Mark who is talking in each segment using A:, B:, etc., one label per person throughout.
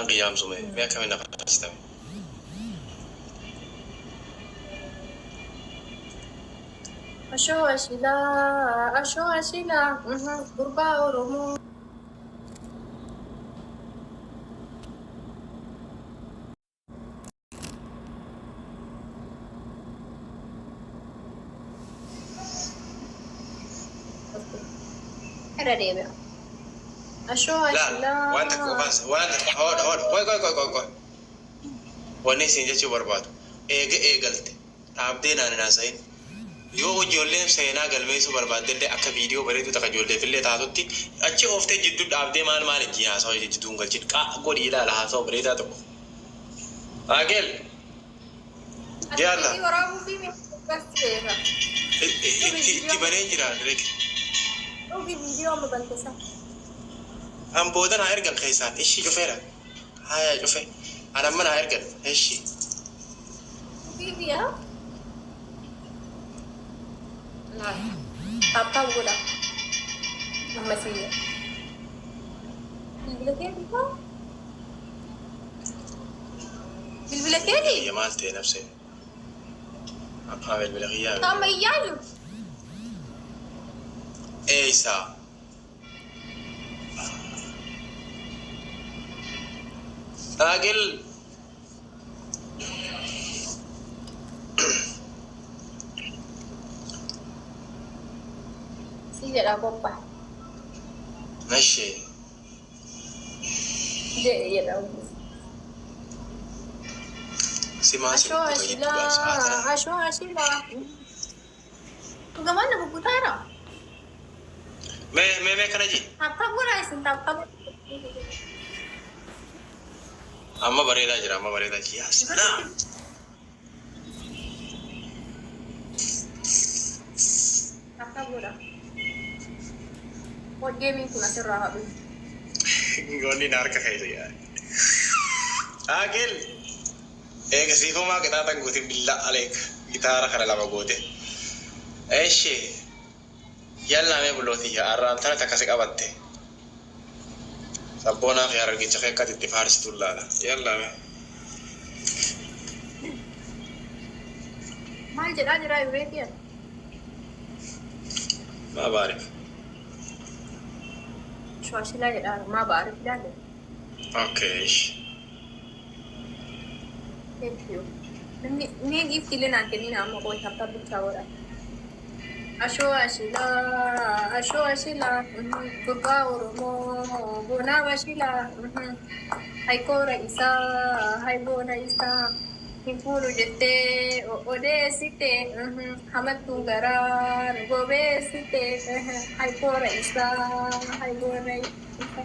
A: قيام سمي ما كمان نفستم
B: أشو أشيلا قربا ورمو هذا ديبي أشو أشيلا
A: لا وانت كوفاس وانت هون كوي ونسي جاتي برباد إيه قلت تعبدين أنا ناسين يو جولين سينا قلبي سو برباد دلدي أكا فيديو بريدو تكا جولي في اللي تعطوتي أتشي أوفتي جدو تعبدي مان جيها سوي جدو نقل جد كا قولي إلا لها سو بريدا تكو أقل يلا
B: ورابو في من بس كيفا
A: تبني جرا دريك
B: أو في فيديو ما بنتسا
A: هم بودن هيرجع خيسان إيش جفيرة هاي جفي أنا من هيرجع إيش
B: في فيها لا تابتا ولا مسيح بالبلكيني
A: هي مالتي نفسي أقابل بالغياب
B: طعم إيالو
A: إيسا أقل
B: سيدي لا بابا
A: ماشي
B: جاي يا
A: سما سما
B: أشو أشيلا كمان أبو بطارة
A: ما كنا جي
B: apa guna isin apa
A: أما بريدا جرا أما بريدا جي يا سلام
B: apa guna what gaming kuna serah abu
A: غوني نارك خير يا أقل إيه كسيفو ما كنا تقولي بالله عليك جيتارا خلا لما قوته إيش يلا ما بلوتي أرام ثنا تكاسك أبته سبونا خيار الجيش خير كاتي تفارس تولا يلا
B: ما جرا جرا يبيتي
A: ما بعرف
B: شو أشيلا جرا ما بعرف لا
A: أوكي إيش
B: thank you نيجي في لنا كني نعم قوي حتى بتشاورا أشو أشيلا بقى ورمو بنا وشيلا هاي كورا إسا هاي بونا إسا Impulu jete odesite hamatu garan gobesite hai pora isa hai bora isa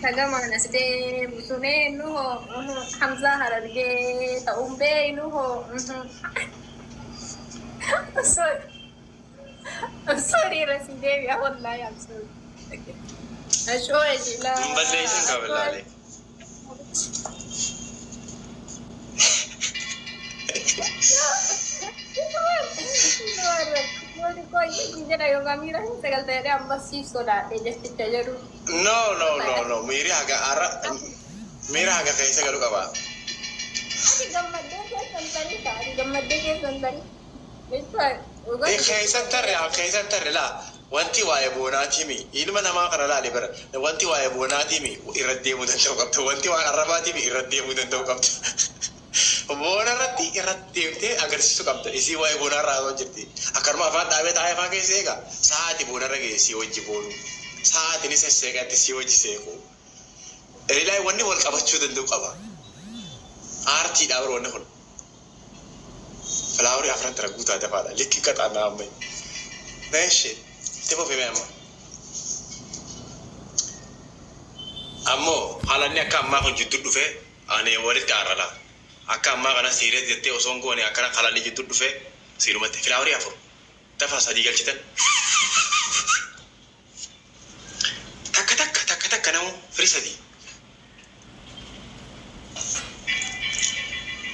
B: taga manasde musune nuho hamza hararge ta umbe nuho sorry I'm sorry Raside ya wallahi I'm sorry asho ajila
A: بدليشن قبل عليك No. Mira haga kaisa galu kaba. Kaisa tarre la. Wanti wae bonati mi. Ilma nama kana la libera. Wanti wae bonati mi. Iradde mudan tau kaptu. Wanti wae arabati mi. Iradde mudan tau kaptu. Bona ratti iradde te agar sisu kaptu. Isi wae bonara ro jirti. Akar ma fa dawe tae fa kaisega. Saati bonara ge si wajji bonu. Saati ni sesega ti si wajji seko. Relay wanni wal qabachu dandu qaba. Arti da wonni kun. Flower afran taraguta da fada. Likki kata na mai. Mاشي تبغى في ماما أمو حالني أكام ما كنت جدود في أنا ورد كارلا أكام ما كنا سيرة جت أسونكو أنا أكنا حالني جدود في سيرومت في الأوري أفر تفا صديق الجتن تك كناو فريسدي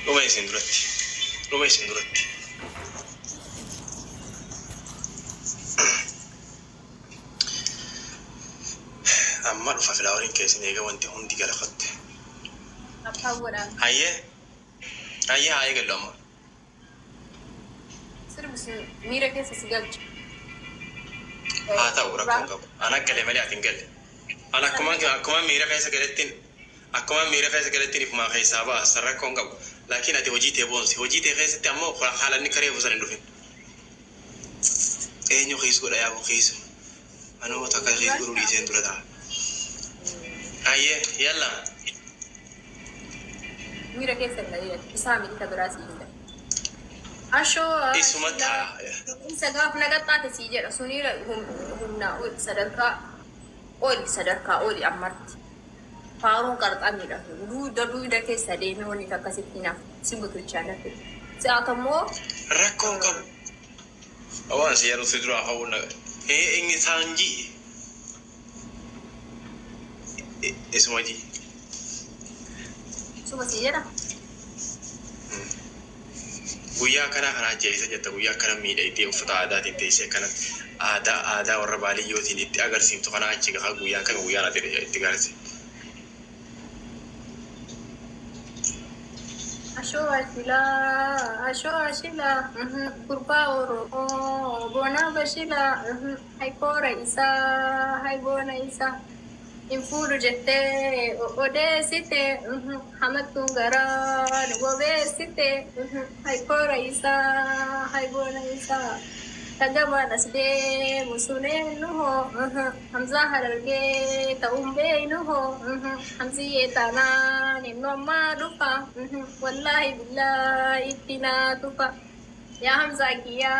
A: لو ما يسندرتي أما لو في الأورين كيسين يجا وانت هندي قال خدته
B: أبغى
A: هاي هاي قال لهم
B: سر بس ميرا كيس سجلت
A: هذا وركون أنا كلمة لي أتنقل أنا كمان ميرا كيس قالتين أكمان ميرا كيس قالتين في ما كيس أبا سركون قبل لكن أتي وجيتي بونسي وجيتي كيس تأمو خلا حالا نكريه بسرعة ندفن إيه نيو كيس قول أيابو كيس أنا هو تكا كيس قولوا لي سين ترى هاي يلا
B: ميرا كيس اللي بسامي كبراسي إنده أشو
A: اسمه تها
B: سقاف نقطع تسيجر سونيرا هم ناول صدركا أولي أمرت فارون قرط أميرا دو كيس سديمي وني تكاسيتنا سيبوتو تشانك سأتمو
A: ركون قبل أوان سيارو سيدرا هون إيه إني سانجي اسمه جي
B: سو سيجر
A: guyyaa kana jeessa jetta guyyaa kana miidhagdee uffata aadaatiin teessee kana aadaa warra baadiyyootiin itti agarsiiftu kana achi gahaa guyyaan kana guyyaan ati itti garsi.
B: Asho ashila kurba oro bona bashila haipora isa haibona isa infuru jette odesite hamattu garan gobesite haipora isa haibona isa tagama nasde musune nuho hamza hararge taumbe nuho hamzi etana nimno ma dufa wallahi billahi tina tufa ya hamza kiya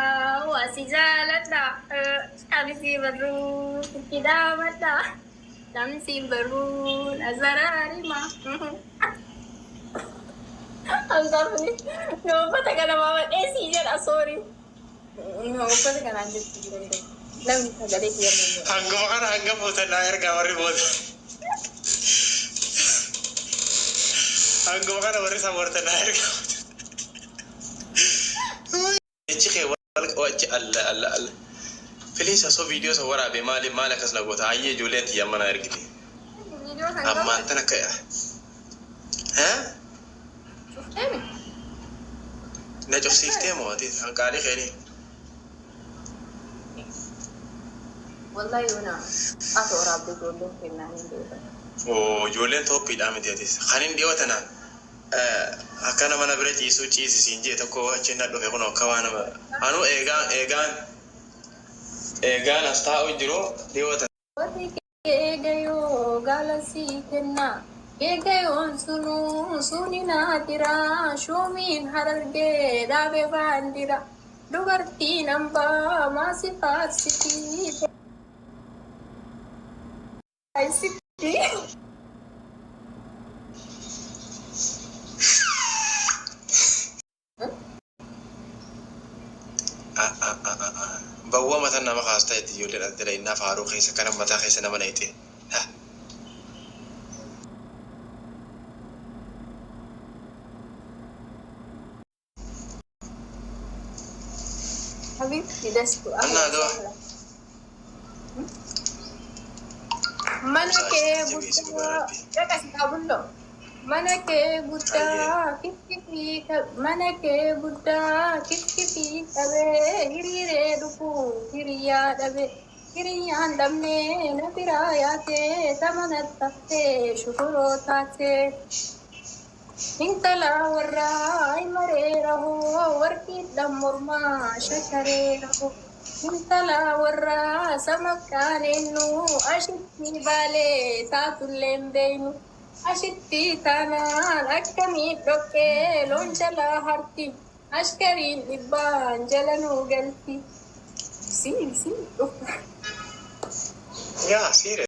B: wasijalata shamsi baru kidamata shamsi baru azarari ma hamza ni no pata kana mama sijan sorry no pata kana anje tigre lam sagale kiya mo
A: Hanggang kana hanggang puta na erga wari boda. Hanggang kana wari sa morta na erga. Chike wajh Allah. Feliz so video sa wara be mali kas na gota ayye julet yamana ergiti.
B: video
A: Amma tana kaya. Ha?
B: شفتني
A: نجف سيفتي موتي هنقالي خيري.
B: والله يونا أتورا بقولهم في النهاية ده
A: Oo ijoolleen tooppi dhaamiteetis kanin dhiyootana akkana mana bira ciisuu ciisisiin jee tokko achi na dhufe kun akka waan nama anu eegaan as taa'u jiru dhiyootana.
B: Eegayo gaalasii kenna eegayoon suni naatira shoomiin harargee dhaabee baandira dubartiin hambaa maasi faarsitii
A: Bawwa matan nama kaasta itti ijoolleen addala innaa faaruu keessa kana mataa keessa nama nayite.
B: حبيبتي دستو
A: Anna adoo.
B: Manake buta jaga sikabundo manake buta kiski manake buta kiski tabe hirire duku hiriya dabe hiriyan damne nabira yate tamanat tatte shukuro tate Intala warra imare raho warki damurma shakare raho Intala warra samakane nu ashiti bale tatulembenu ashiti tana akami doke lonjala harti ashkarin ibban jalanu galti si
A: Yaa siire